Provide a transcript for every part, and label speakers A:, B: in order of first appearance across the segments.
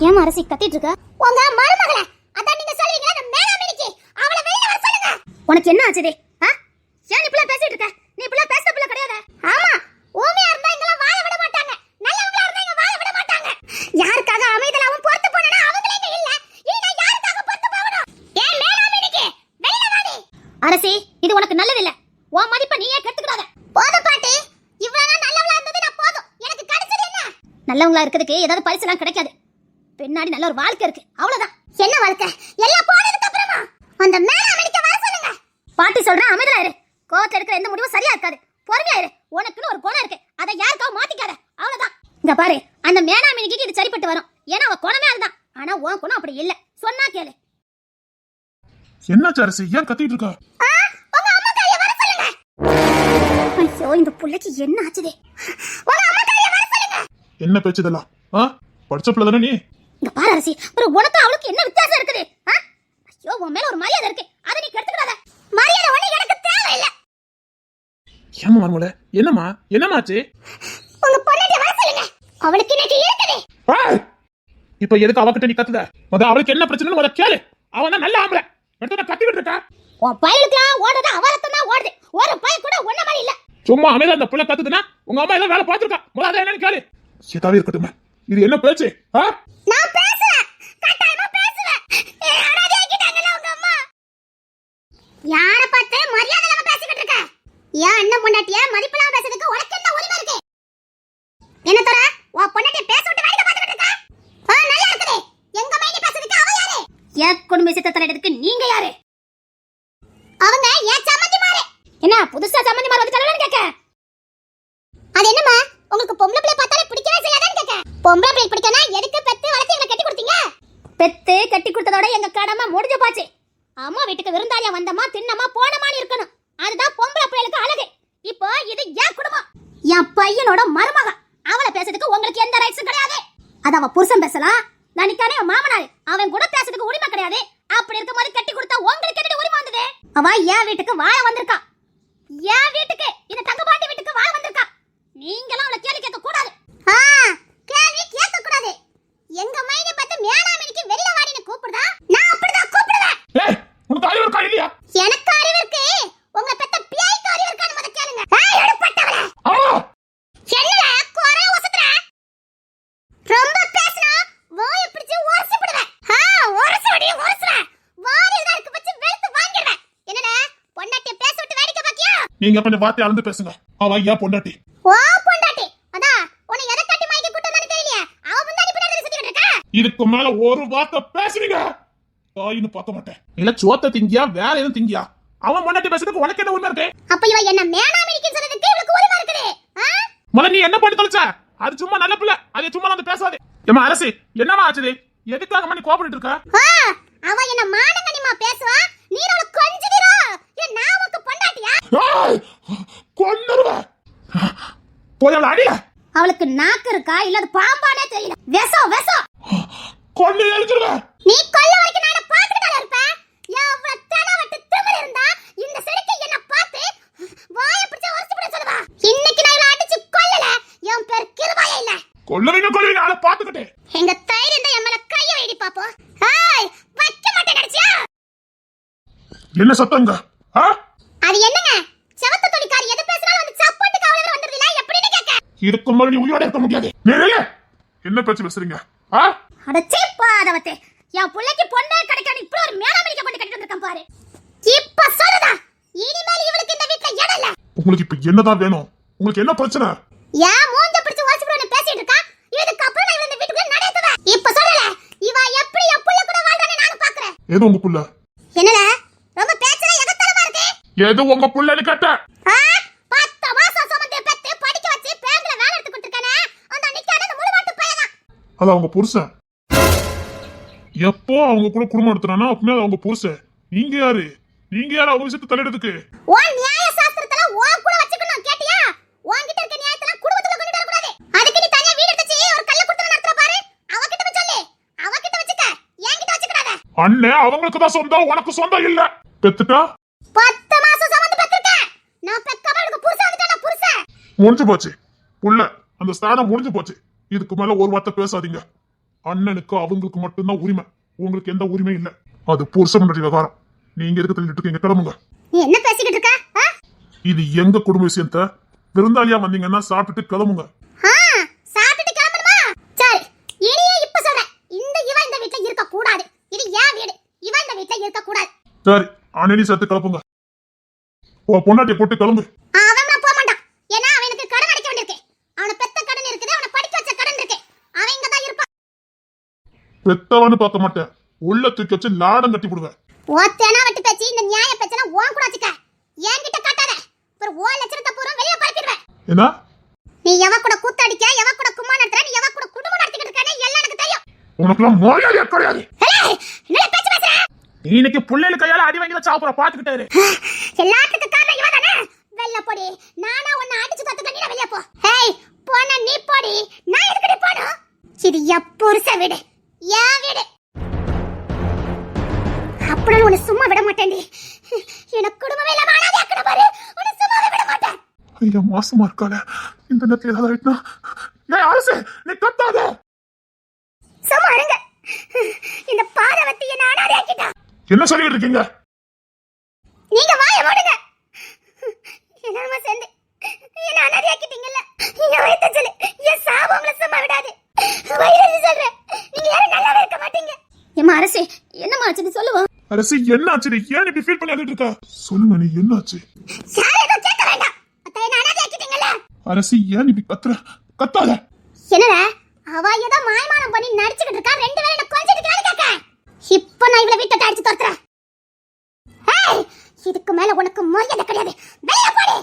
A: ஏமா அரசி கத்திட்டு இருக்க? உங்க மருமகள அதான் நீங்க சொல்வீங்க அந்த மேலாமினிக்கு அவளை வெளிய வர சொல்லுங்க. உனக்கு என்ன ஆச்சுதே? ஏன் இப்படி பேசிட்டு இருக்க? நீ இப்படி பேசுற பிள்ளை கிடையாது. ஆமா, ஊமையா இருந்தா இங்க வாழ விட மாட்டாங்க. நல்லவங்களா இருந்தா இங்க வாழ விட மாட்டாங்க. யாருக்காக அமைதலாவும் பொறுத்து போனனா அவங்களே இங்க இல்ல. இல்ல யாருக்காக பொறுத்து போகணும்? ஏன் மேலாமினிக்கு வெளிய வாடி. அரசி, இது உனக்கு நல்லது இல்ல. உன் மதிப்பை நீயே கெடுத்துக்காத. போதும் பாட்டி, இவ்வளவு நல்லவளா இருந்தது நான் போதும். எனக்கு கிடைச்சது என்ன? நல்லவங்களா இருக்கிறதுக்கு ஏதாவது பரிசுலாம் கிடைக்காது. பின்னாடி நல்ல ஒரு வாழ்க்கை இருக்கு, அவ்வளவுதான். என்ன வாழ்க்கை? எல்லாம் போனதுக்கு அப்புறமா அந்த மேலாமினிக்கு வர சொல்லுங்க. பாட்டி சொல்றேன், அமைதியா இரு. கோவத்துல எடுக்கிற எந்த முடிவும் சரியா இருக்காது. பொறுமையா இரு. உனக்குன்னு ஒரு குணம் இருக்கு, அதை யாருக்காவது மாத்திக்காத, அவ்வளவுதான். இங்க பாரு, அந்த மேலாமினிக்கு இது சரிப்பட்டு வரும். ஏன்னா அவ குணமே அதுதான். ஆனா உன் குணம் அப்படி இல்ல. சொன்னா கேளு.
B: என்னாச்சு அரசி? ஏன் கத்திட்டு இருக்க?
A: உங்க அம்மா கைய வர சொல்லுங்க. ஐயோ, இந்த புள்ளைக்கு என்ன ஆச்சுதே? உங்க அம்மா கைய வர சொல்லுங்க.
B: என்ன பேச்சு இதெல்லாம்? படிச்ச பிள்ளை தானே நீ?
A: இங்க பாரு அரசி, ஒரு உனக்கு அவளுக்கு என்ன வித்தியாசம் இருக்குது? ஐயோ, உன் மேல ஒரு மரியாதை இருக்கு, அதை நீ கெடுத்துக்காத. மரியாதை ஒண்ணு எனக்கு தேவை இல்ல.
B: ஏமா மர்மல, என்னமாச்சு?
A: உங்க பொண்ணை வர சொல்லுங்க. அவளுக்கு இன்னைக்கு இருக்குது.
B: இப்ப எதுக்கு அவகிட்ட நீ கத்துத? அவளுக்கு என்ன பிரச்சனைன்னு முத கேளு. அவன் தான் நல்ல ஆம்பளை. எடுத்து கத்திக்கிட்டு இருக்கா.
A: உன் பையனுக்கு ஓடுது, அவரத்தான் தான் ஓடுது. ஒரு பையன் கூட ஒண்ண மாதிரி இல்ல.
B: சும்மா அமைதியா அந்த புள்ள கத்துதுன்னா உங்க அம்மா ஏதோ வேலை பார்த்திருக்கா. முதல்ல என்னன்னு கேளு. ஏதாவது இருக்கட்டும். இது என்ன பேச்சு?
A: நான் பேசுறேன், கட்டாயமா பேசுறேன். அனாதை ஆக்கிட்டாங்கல உங்க அம்மா. யார பார்த்து மரியாதை இல்லாம பேசிக்கிட்டு இருக்க? ஏன் அண்ணன் பொண்டாட்டிய மதிப்பில்லாம பேசுறதுக்கு உனக்கு என்ன உரிமை இருக்கு? என்ன தர உன் பொண்டாட்டிய பேச விட்டு வேடிக்கை பார்த்துக்கிட்டு இருக்க? நல்லா இருக்குது. எங்க மைனி பேசுறதுக்கு அவ யாரு? ஏன் குடும்ப விஷயத்தை தலையிடுறதுக்கு நீங்க யாரு? அவங்க ஏன் சம்மந்தி மாறு. என்ன புதுசா சம்மந்தி மாறு வந்து கல்யாணம் கேட்க? அது என்னமா உங்களுக்கு பொம்பளை பிள்ளை பார்த்தாலே பிடிக்கவே செய்யாதான்னு கேட்க? பொம்பளை பிள்ளை பிடிக்கனா எதுக்கு பெத்து வளர்த்து எங்களை கட்டி கொடுத்தீங்க? பெத்து கட்டி கொடுத்ததோட எங்க கடமை முடிஞ்சு போச்சு. அம்மா வீட்டுக்கு விருந்தாளியா வந்தமா தின்னமா போனமான்னு இருக்கணும். அதுதான் பொம்பளை பிள்ளைகளுக்கு அழகு. இப்போ இது என் குடும்பம், என் பையனோட மருமக. அவளை பேசுறதுக்கு உங்களுக்கு எந்த ரைட்ஸும் கிடையாது. அது அவ புருஷன் பேசலாம், நான் நிக்கானே மாமனார், அவன் கூட பேசுறதுக்கு உரிமை கிடையாது. அப்படி இருக்க மாதிரி கட்டி கொடுத்தா உங்களுக்கு என்ன உரிமை வந்தது? அவ என் வீட்டுக்கு வாழ வந்திருக்கா. என் வீட்டுக்கு, இந்த தங்கபாண்டி வீட்டுக்கு வாழ வந்திருக்கா. நீங்களாம் அவளை கேள்வி கேட்க கூடாது. கேள்வி கேட்க கூடாது. எங்க மைனி பார்த்து மேலாமினிக்கு வெளிய வாடின்னு கூப்பிடுதா? நான் அப்படிதான் கூப்பிடுவேன்.
B: உனக்கு அறிவு இருக்கா இல்லையா?
A: எனக்கு அறிவு இருக்கு. உங்க பெத்த பியாய்க்கு அறிவு இருக்கான்னு முத கேளுங்க. எடுப்பட்டவளே. என்னடா குறை ஒசத்துற? ரொம்ப பேசினா வாயை பிடிச்சு உரசி விடுவேன். உரசுடி உரசுற. வாரில இருக்கு வச்சு வெளுத்து வாங்கிடுவேன். என்னடா பொண்டாட்டிய பேச விட்டு வேடிக்கை பாக்கியா?
B: நீங்க கொஞ்சம் வார்த்தை அளந்து பேசுங்க. அவ ஐயா பொண்டாட்டி.
A: பொண்டாட்டி. அதான் உன்னை எதை கட்டி மாய்க்க கூட்டம்னு தெரியலையே. அவ முன்னாடி பின்னாடி சுத்திட்டு இருக்கா.
B: இதுக்கு மேல ஒரு வார்த்தை பேசுவீங்க தாயின்னு பார்க்க மாட்டேன். இல்ல சோத்த திங்கியா வேற எதுவும் திங்கியா? அவன் பொண்டாட்டி பேசுறதுக்கு உனக்கு என்ன உரிமை இருக்கு?
A: அப்ப இவ என்ன மேனாமினிக்கு சொல்றதுக்கு இவளுக்கு உரிமை இருக்குது.
B: முதல்ல நீ என்ன பண்ணி தொலைச்ச? அது சும்மா நல்ல பிள்ளை, அது சும்மா வந்து பேசாதே. ஏமா அரசி, என்னமா ஆச்சுது? எதுக்காக மணி கோபப்பட்டு இருக்க?
A: அவ என்ன மானங்கனிமா பேசுவா, நீ அவள கொஞ்சிரோ. ஏன் நான் உனக்கு பொண்டாட்டியா?
B: கொன்னுருவ. போய் அவள அடியா.
A: அவளுக்கு நாக்கு இருக்கா இல்ல அது பாம்பானே தெரியல. வெசம் வெசம்.
B: கொன்னு எழுதுருவ.
A: நீ கொல்ல வரைக்கும் நான் பாத்துக்கிட்டே இருப்பேன். எவ்வளவு தனவட்டு திமிரு இருந்தா இந்த செருக்கு என்ன பார்த்து வாயை பிடிச்சு உரசி விட சொல்லுவா. இன்னைக்கு நான் இவள அடிச்சு கொல்லல, என் பேர் கிருபாயே இல்ல.
B: கொல்லுவீங்க அத பாத்துக்கிட்டே.
A: எங்க தைரியம் தான் என் மேல கைய வைடி பாப்போம். வைக்க மாட்டேன் நினைச்சியா?
B: என்ன சத்தங்க?
A: அது என்னங்க? செவத்த தொடிக்காரி எது பேசினாலும் வந்து சப்போர்ட் காவலர் வந்துருதுல, எப்படின்னு கேக்க?
B: இதுக்கு மேல நீ உயிரோட இருக்க முடியாது. என்ன பேச்சு பேசுறீங்க?
A: அடச்சே பாதவத்தே, என் புள்ளைக்கு பொண்ணே கிடைக்காது. இப்படி ஒரு மேலாமினிக்க கொண்டு கட்டிட்டு இருக்கேன் பாரு. இப்ப சொல்லுடா, இனிமேல் இவளுக்கு இந்த வீட்ல இடம் இல்ல.
B: உங்களுக்கு இப்ப என்னதான் வேணும்? உங்களுக்கு என்ன பிரச்சனை?
A: ஏன் மூஞ்ச பிடிச்சு வாசிப்புறன்னு பேசிட்டு இருக்கா? இதுக்கு அப்புறம் நான் இந்த வீட்டுக்குள்ள நடக்குதா? இப்ப சொல்லல, இவ எப்படி என் புள்ள கூட வாழ்றானே நானும் பாக்குறேன்.
B: ஏதோ உங்க புள்ள.
A: என்னடா ரொம்ப பேச்சல எகத்தலமா இருக்கு?
B: ஏதோ உங்க புள்ளன்னு கேட்ட.
A: 10 மாசம் சுமந்து பெத்து படிக்க வச்சு பேங்க்ல வேலை எடுத்து கொடுத்திருக்கானே, அந்த நிக்கானே அந்த முழுமாட்டு பையன்.
B: அது அவங்க புருஷன். எப்போ அவங்க கூட குடும்பம் நடத்துறானா அப்பமே அவங்க புருஷன். நீங்க யாரு அவங்க விஷயத்தை தலையிடுறதுக்கு?
A: உன் நியாய சாஸ்திரத்துல உன் கூட வச்சுக்கணும், கேட்டியா? உன்கிட்ட இருக்க நியாயத்தெல்லாம் குடும்பத்துல கொண்டு வர கூடாது. அதுக்கு நீ தனியா வீடு எடுத்து ஒரு கல்ல குடுத்து நடத்துற பாரு. அவகிட்ட போய் சொல்லு, அவகிட்ட வச்சுக்க, என்கிட்ட வச்சுக்கறாத.
B: அண்ணே அவங்களுக்கு தான் சொந்தம், உனக்கு சொந்தம் இல்ல. பெத்துட்டா
A: 10 மாசம் சுமந்து பெத்துட்ட. நான் பெக்கவளுக்கு புருஷன் வந்துட்டானா புருஷன்.
B: முடிஞ்சு போச்சு புள்ள, அந்த ஸ்தானம் முடிஞ்சு போச்சு. இதுக்கு மேல ஒரு வார்த்தை பேசாதீங்க. அண்ணனுக்கு அவங்களுக்கு மட்டும்தான் உரிமை, உங்களுக்கு எந்த உரிமையும் இல்ல. அது புருஷன் விவகாரம். நீங்க எதுக்கு தள்ளிட்டு இருக்கீங்க? கிளம்புங்க.
A: நீ என்ன பேசிக்கிட்டு இருக்க?
B: இது எங்க குடும்ப விஷயத்த. விருந்தாளியா வந்தீங்கன்னா சாப்பிட்டுட்டு கிளம்புங்க.
A: சாப்பிட்டுட்டு கிளம்பணுமா? சரி, இனியே இப்ப சொல்றேன், இவ இந்த வீட்ல இருக்க கூடாது. இது ஏன் வீடு, இவ இந்த வீட்ல இருக்க கூடாது.
B: சரி, அண்ணனி சேர்த்து கிளம்புங்க. பொண்டாட்டியை போட்டு கிளம்பு.
A: அவன் போக மாட்டான். ஏன்னா அவனுக்கு கடன் அடைக்க வேண்டியிருக்கு. அவன பெத்த கடன் இருக்குது, அவன படிக்க வச்ச கடன் இருக்கு. அவன் இங்க தான் இருப்பான்.
B: பெத்தவன்னு பார்க்க மாட்டேன், உள்ள தூக்கி வச்சு லாடம் கட்டி விடுவேன்.
A: ஓத்தேனா வட்டி பேச்சு, இந்த நியாய பேச்செல்லாம் உன் கூட வச்சுக்க. என்கிட்ட காட்டாத. ஒரு 1 லட்சத்தை பூரா வெளிய பரப்பிடுவேன்.
B: என்ன?
A: நீ எவ கூட கூத்தடிக்க, எவ கூட கும்மா நடத்துற, நீ எவ கூட குடும்பம் நடத்திக்கிட்டு இருக்கனே எல்லாம் எனக்கு தெரியும்.
B: உனக்குலாம் மரியாதை கிடையாது.
A: என்ன பேச்சு பேசுற?
B: நீ இன்னைக்கு புள்ளைல கையால அடி வாங்கி சாப்பிட பாத்துக்கிட்டாரு.
A: எல்லாத்துக்கும் காரணம் இவ தானே. வெல்ல போடி, நானா உன்னை அடிச்சு தத்துக்க நீ வெளிய போ. ஹேய், போனா நீ போடி, நான் எதுக்கு நீ போணும்? இது புருஷ வீடு, என் வீடு. அப்புறம் உன்னை சும்மா விட மாட்டேன்டி. எனக்கு குடும்பமே இல்லாம அனாதை ஆக்கற பாரு, உன்னை சும்மாவே விட மாட்டேன்.
B: ஐயா, மாசமா இருக்கால, இந்த நேரத்துல ஏதாவது ஆயிட்டுனா டேய் அரசே, நீ கத்தாத.
A: சும்மா இருங்க. இந்த பாதவத்தி என்ன அனாதை ஆக்கிட்டா.
B: என்ன சொல்லிட்டு இருக்கீங்க?
A: நீங்க வாயை மூடுங்க. என்னமா சேர்ந்து என்ன அனாதை ஆக்கிட்டீங்கல்ல, என் வயித்தை சொல்லு, என் சாபம் உங்களை சும்மா விடாது. வயிறு சொல்றேன், நீங்க யாரும் நல்லாவே இருக்க மாட்டீங்க. ஏமா அரசே, என்னமா ஆச்சுன்னு சொல்லுவா.
B: அரசே, என்ன ஆச்சு? ஏன் இப்படி ஃபீல் பண்ணி அழுதுட்டு இருக்க? சொல்லுங்க, நீ என்ன ஆச்சு?
A: யாரும் கேட்க வேண்டாம். அத்தை என்ன அனாதை ஆக்கிட்டீங்கல்ல.
B: அரசே, ஏன் இப்படி கத்தாத.
A: என்னடா, அவ ஏதோ மாயமானம் பண்ணி நடிச்சிட்டு இருக்கா. 2 பேரும் என்ன கொஞ்சிட்டு கேட்க. இப்ப நான் இவளை வீட்டை அடிச்சு தோத்துறேன். ஏய், இதுக்கு மேல உனக்கு மரியாதை கிடையாது. வெளிய போடி.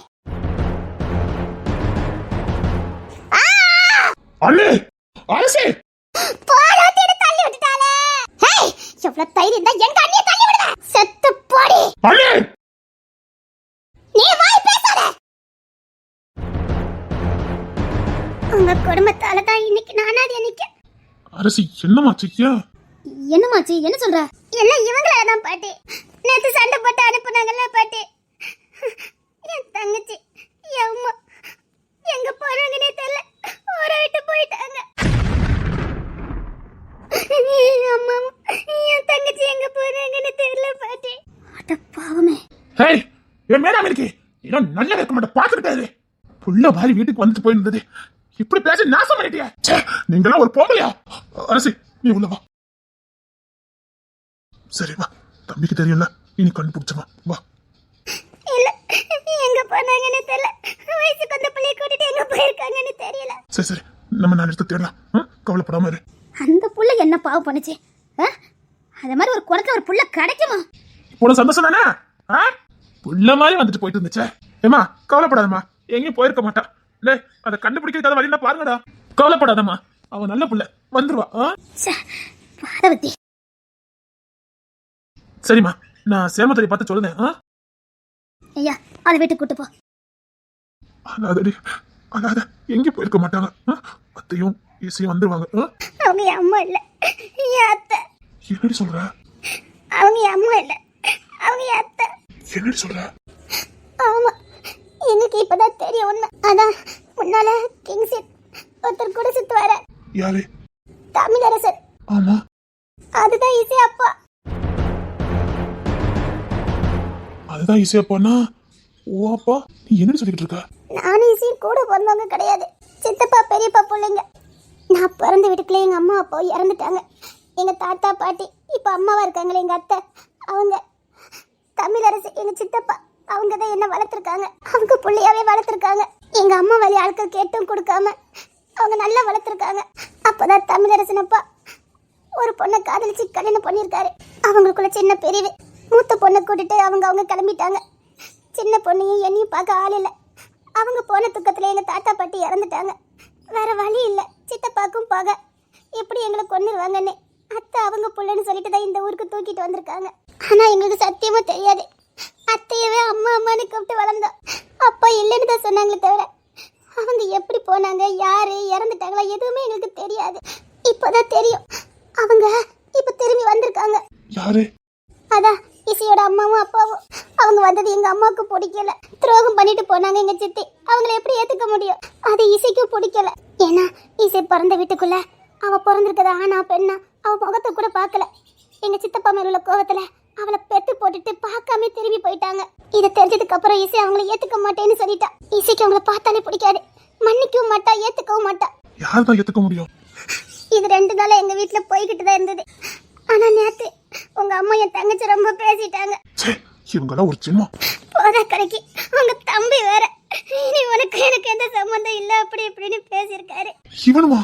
B: அண்ணே, அரசே,
A: போடாதேன்னு தள்ளி விட்டுட்டாளே. ஏய், எவ்வளவு தைரியம் இருந்தா எங்க அண்ணியை தள்ளி விடுவ? செத்து போடி.
B: அண்ணே,
A: நீ வாய் பேசாத. உங்க குடும்பத்தால தான் இன்னைக்கு நான் அனாதையா நிக்க.
B: அரசே, என்னமாச்சு?
A: என்னமாச்சு? என்ன சொல்ற? எல்லாம் இவங்களே தான் பாட்டி. நேத்து சண்டை போட்டு அனுப்புனாங்கல்ல பாட்டி. என் தங்கச்சி, என் அம்மா எங்க போறாங்கன்னே தெரியல. ஊரை விட்டு போயிட்டாங்க. அம்மா, என் தங்கச்சி எங்க போறாங்கன்னு தெரியல பாட்டி. அட பாவமே.
B: ஹேய், என் மேல இருக்கு. இன்னும் நல்ல இருக்க மாட்டேன் பாத்துக்கிட்டாரு. புள்ள மாதிரி வீட்டுக்கு வந்துட்டு போயிருந்தது, இப்படி பேசி நாசம் பண்ணிட்டியா? நீங்களாம் ஒரு பொம்பளையா? அரசே, நீ உள்ள வா. சரி வா, தம்பிக்கு தெரியும்ல, இனி கண்டுபிடிச்சமா வா.
A: இல்ல, எங்க போனாங்கன்னு தெரியல. வயசுக்கு அந்த பிள்ளைய கூட்டிட்டு எங்க போயிருக்காங்கன்னு தெரியல.
B: சரி சரி, நம்ம நான் எடுத்து தேடலாம். கவலைப்படாம இரு.
A: அந்த புள்ள என்ன பாவம் பண்ணுச்சு? அத மாதிரி ஒரு குளத்துல ஒரு புள்ள கிடைக்குமா?
B: இப்போ சந்தோஷம் தானே? புள்ள மாதிரி வந்துட்டு போயிட்டு இருந்துச்சே. ஏமா, கவலைப்படாதம்மா, எங்கேயும் போயிருக்க மாட்டா. டேய், அதை கண்டுபிடிக்கிறத வழியில பாருங்கடா. கவலைப்படாதம்மா, அவன் நல்ல புள்ள, வந்துருவா.
A: பாதவத்தி.
B: சரிம்மா, நான் சேமத்தடி பார்த்து சொல்லுதேன்.
A: ஐயா, அதை வீட்டுக்கு கூட்டு போ.
B: அதாதடி, அதாத எங்கேயும் போயிருக்க மாட்டாங்க. அத்தையும் ஈஸியும் வந்துருவாங்க.
A: அவங்க என் அம்மா இல்ல, என் அத்தை.
B: என்னடி சொல்ற?
A: அவங்க என் அம்மா இல்ல, அவங்க என் அத்தை.
B: என்னடி சொல்ற?
A: ஆமா, எனக்கு இப்பதான் தெரியும் உண்மை. அதான் முன்னால கிங்ஸிட் ஒருத்தர் கூட சுத்துவார.
B: யாரு?
A: தமிழரசர்.
B: ஆமா,
A: அதுதான் இசை அப்பா.
B: அதுதான் இசையப்பானா? ஓ அப்பா, நீ என்ன சொல்லிட்டு இருக்க?
A: நானும் இசையும் கூட பிறந்தவங்க கிடையாது. சித்தப்பா பெரியப்பா பிள்ளைங்க. நான் பிறந்த வீட்டுக்குள்ள எங்க அம்மா அப்பா இறந்துட்டாங்க. எங்க தாத்தா பாட்டி இப்ப அம்மாவா இருக்காங்களே எங்க அத்தை, அவங்க. தமிழரசு எங்க சித்தப்பா, அவங்க தான் என்ன வளர்த்துருக்காங்க. அவங்க பிள்ளையாவே வளர்த்துருக்காங்க. எங்க அம்மா வழி ஆட்கள் கேட்டும் கொடுக்காம அவங்க நல்லா வளர்த்துருக்காங்க. அப்பதான் தமிழரசனப்பா ஒரு பொண்ணை காதலிச்சு கல்யாணம் பண்ணியிருக்காரு. அவங்களுக்குள்ள சின்ன பிரிவு. மூத்த பொண்ணை கூட்டிட்டு அவங்க கிளம்பிட்டாங்க. சின்ன பொண்ணையும் என்னையும் பார்க்க ஆள் இல்லை. அவங்க போன துக்கத்துல எங்க தாத்தா பாட்டி இறந்துட்டாங்க. வேற வழி இல்லை, சித்தப்பாக்கும் பாக எப்படி எங்களை கொன்னுருவாங்கன்னு அத்தை அவங்க புள்ளன்னு சொல்லிட்டு தான் இந்த ஊருக்கு தூக்கிட்டு வந்திருக்காங்க. ஆனா எங்களுக்கு சத்தியமா தெரியாது. அத்தையவே அம்மா அம்மான்னு கூப்பிட்டு வளர்ந்தோம். அப்பா இல்லைன்னு தான் சொன்னாங்களே தவிர அவங்க எப்படி போனாங்க, யாரு இறந்துட்டாங்களா எதுவுமே எங்களுக்கு தெரியாது. இப்போதான் தெரியும். அவங்க இப்ப திரும்பி வந்திருக்காங்க.
B: யாரு?
A: அதான் இசையோட அம்மாவும் அப்பாவும். அவங்க வந்தது எங்க அம்மாவுக்கு பிடிக்கல. துரோகம் பண்ணிட்டு போனாங்க எங்க சித்தி. அவங்கள எப்படி ஏத்துக்க முடியும்? அது இசைக்கும் பிடிக்கல. ஏன்னா இசை பிறந்த வீட்டுக்குள்ள அவ பிறந்திருக்கத ஆனா பெண்ணா அவ முகத்தை கூட பார்க்கல. எங்க சித்தப்பா மேல உள்ள கோவத்துல அவளை பெத்து போட்டுட்டு பார்க்காம திரும்பி போயிட்டாங்க. இதை தெரிஞ்சதுக்கு அப்புறம் இசை அவங்கள ஏத்துக்க மாட்டேன்னு சொல்லிட்டா. இசைக்கு அவங்கள பார்த்தாலே பிடிக்காது, மன்னிக்கவும் மாட்டா, ஏத்துக்கவும் மாட்டா.
B: யார் தான் ஏத்துக்க முடியும்?
A: இது 2 நாளா எங்க வீட்டுல போய்கிட்டு தான் இருந்தது. ஆனா நேத்து உங்க அம்மா என் தங்கச்சி ரொம்ப பேசிட்டாங்க.
B: இவங்கெல்லாம் ஒரு சின்னம்.
A: போதா கடைக்கு உங்க தம்பி வேற இனி உனக்கு எனக்கு எந்த சம்பந்தம் இல்ல அப்படி இப்படின்னு பேசியிருக்காரு.
B: இவனுமா?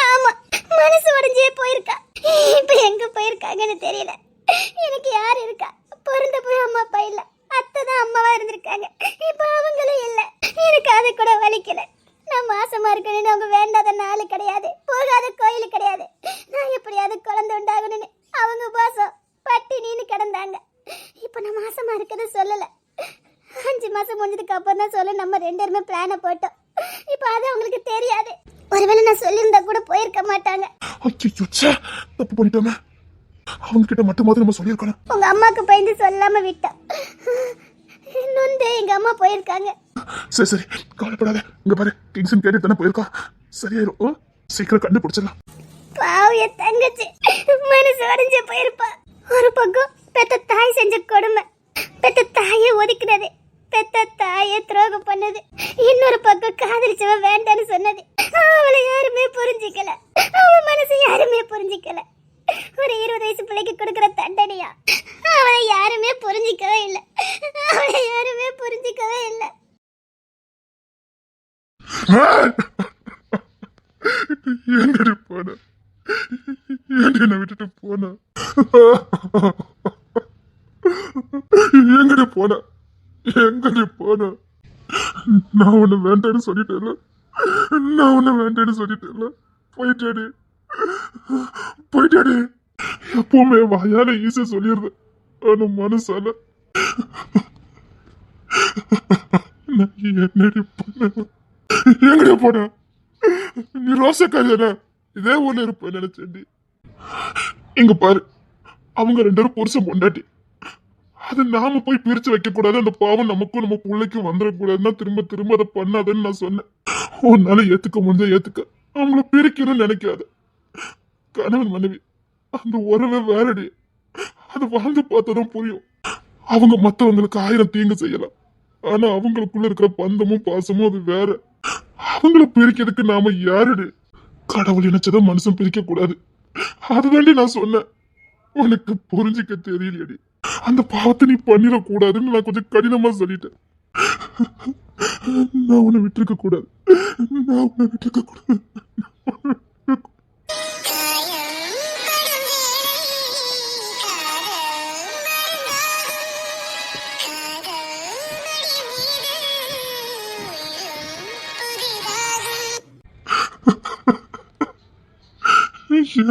A: ஆமா, மனசு உடைஞ்சே போயிருக்கா. இப்ப எங்க போயிருக்காங்கன்னு தெரியல. எனக்கு யார் இருக்கா? பிறந்த போய் அம்மா அப்பா இல்ல, அத்தை தான் அம்மாவா இருந்திருக்காங்க. இப்ப அவங்களும் இல்ல. எனக்கு அது கூட வலிக்கல. நான் மாசமா இருக்கணும்னு அவங்க வேண்டாத நாள் கிடையாது, போகாத கோயில் கிடையாது. நான் எப்படியாவது குழந்தை உண்டாகணும்னு அவங்க பாசம் பட்டினின்னு கிடந்தாங்க. இப்ப நான் மாசமா இருக்கிறது சொல்லல. 5 மாசம் முடிஞ்சதுக்கு அப்புறம் தான் சொல்ல நம்ம 2 பேருமே பிளான போட்டோம். இப்ப அது அவங்களுக்கு தெரியாது. ஒருவேளை நான் சொல்லியிருந்தா கூட போயிருக்க மாட்டாங்க.
B: தப்பு பண்ணிட்டோமே. அவங்க கிட்ட மட்டுமாவது நம்ம சொல்லியிருக்கணும்.
A: உங்க அம்மாக்கு பயந்து சொல்லாம விட்டா. நொந்தே எங்க அம்மா போயிருக்காங்க.
B: சரி கவலைப்படாத. இங்க பாரு, கிங்ஸன் கேட்டு தானே போயிருக்கான். சரியாயிரும், சீக்கிரம் கண்டுபிடிச்சிடலாம்.
A: பாவிய தங்கச்சி மனசு உடைஞ்சே போயிருப்பா. ஒரு பக்கம் பெத்த தாய் செஞ்ச கொடுமை, பெத்த தாயை ஒதுக்குனது, பெத்த தாயை துரோகம் பண்ணது. இன்னொரு பக்கம் காதலிச்சவ வேண்டான்னு சொன்னது. அவளை யாருமே புரிஞ்சிக்கல, அவ மனசு யாருமே புரிஞ்சிக்கல. ஒரு 20 வயசு பிள்ளைக்கு கொடுக்கற தண்டனையா? அவளை யாருமே புரிஞ்சிக்கவே இல்லை, அவளை யாருமே புரிஞ்சிக்கவே இல்லை.
B: எங்கடி போன? என்ன விட்டுட்டு போன? எங்கடி போன? எங்கடி போன? நான் உன்னை வேண்டான்னு சொல்லிட்டேன்ல, நான் உன்னை வேண்டான்னு சொல்லிட்டேன்ல. போயிட்டாடி, போயிட்டாடி. எப்பவுமே வாயால ஈஸியா சொல்லிடுறேன், ஆனா மனசால என்னடி பண்ண? எங்கடி போன? நீ ரோசக்காரி தானே, இதே ஊர்ல இருப்ப நினைச்சேன்டி. இங்க பாரு, அவங்க 2 பேரும் புருஷன் பொண்டாட்டி. அது நாம போய் பிரிச்சு வைக்க கூடாது. அந்த பாவம் நமக்கும் நம்ம பிள்ளைக்கும் வந்துடக்கூடாதுன்னா திரும்ப திரும்ப அதை பண்ணாதன்னு நான் சொன்னேன். உன்னால ஏத்துக்க முடிஞ்சா ஏத்துக்க, அவங்கள பிரிக்கணும்னு நினைக்காத. கணவன் மனைவி அந்த உறவே வேறடி. அது வாழ்ந்து பார்த்ததும் புரியும். அவங்க மத்தவங்களுக்கு 1000 தீங்கு செய்யலாம், ஆனா அவங்களுக்குள்ள இருக்கிற பந்தமும் பாசமும் அது வேற. அவங்கள பிரிக்கிறதுக்கு நாம யாருடி? கடவுள் நினைச்சதை மனுஷன் பிரிக்க கூடாது, அதுதாண்டி நான் சொன்னேன். உனக்கு புரிஞ்சிக்க தெரியலையடி. அந்த பாவத்தை நீ பண்ணிடக்கூடாதுன்னு நான் கொஞ்சம் கடினமா சொல்லிட்டேன். நான் உன்னை விட்டுருக்க கூடாது, நான் உன்னை விட்டுருக்க கூடாது.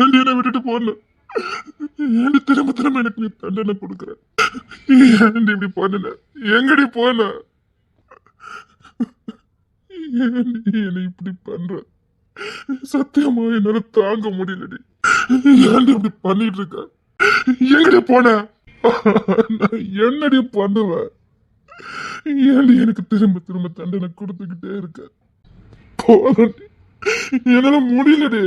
B: ஏன்டி என்ன விட்டுட்டு போன? ஏன்டி திரும்ப திரும்ப எனக்கு நீ தண்டனை கொடுக்குற? ஏன்டி இப்படி போன? எங்கடி போன? ஏன்டி என்னை இப்படி பண்ற? சத்தியமா என்னால தாங்க முடியலடி. ஏன்டி இப்படி பண்ணிட்டு இருக்க? எங்கடி போன? நான் என்னடி பண்ணுவேன்? ஏன்டி எனக்கு திரும்ப திரும்ப தண்டனை கொடுத்துக்கிட்டே இருக்க? போறடி, என்னால முடியலடி.